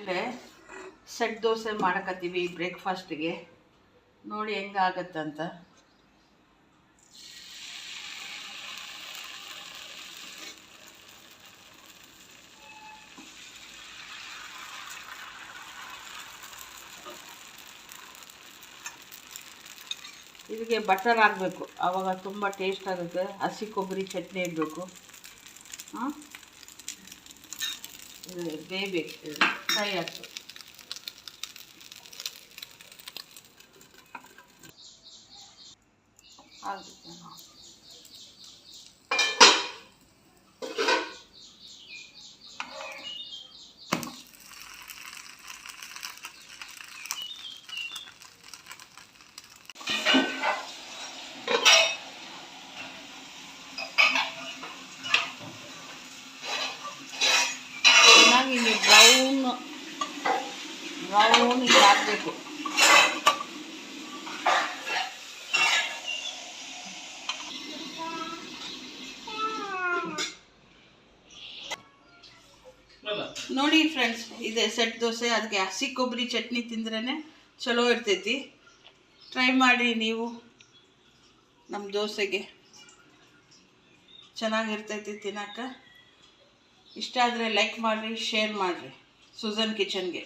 ಮಕ್ಕಳೇ, ಸೆಟ್ ದೋಸೆ ಮಾಡಕತ್ತೀವಿ ಬ್ರೇಕ್ಫಾಸ್ಟಿಗೆ. ನೋಡಿ ಹೆಂಗಾಗತ್ತಂತ. ಇದಕ್ಕೆ ಬಟರ್ ಹಾಕಬೇಕು, ಆವಾಗ ತುಂಬ ಟೇಸ್ಟ್ ಆಗುತ್ತೆ. ಹಸಿ ಕೊಬ್ಬರಿ ಚಟ್ನಿ ಇರಬೇಕು. ಹಾಂ, ಇದು ಬೇಯಬೇಕು, ಫ್ರೈ ಆಗಬೇಕು. ಆಗುತ್ತೆ. ಚೆನ್ನಾಗಿ ಬ್ರೌನಿಗೆ ಹಾಕಬೇಕು. ನೋಡಿ ಫ್ರೆಂಡ್ಸ್, ಇದೆ ಸೆಟ್ ದೋಸೆ. ಅದಕ್ಕೆ ಹಸಿ ಕೊಬ್ಬರಿ ಚಟ್ನಿ ತಿಂದ್ರೇ ಚಲೋ ಇರ್ತೈತಿ. ಟ್ರೈ ಮಾಡಿ ನೀವು. ನಮ್ಮ ದೋಸೆಗೆ ಚೆನ್ನಾಗಿರ್ತೈತಿ ತಿನ್ನೋಕೆ. ಇಷ್ಟ ಆದರೆ ಲೈಕ್ ಮಾಡಿರಿ, ಶೇರ್ ಮಾಡಿರಿ. ಸುಜನ್ ಕಿಚನ್ಗೆ.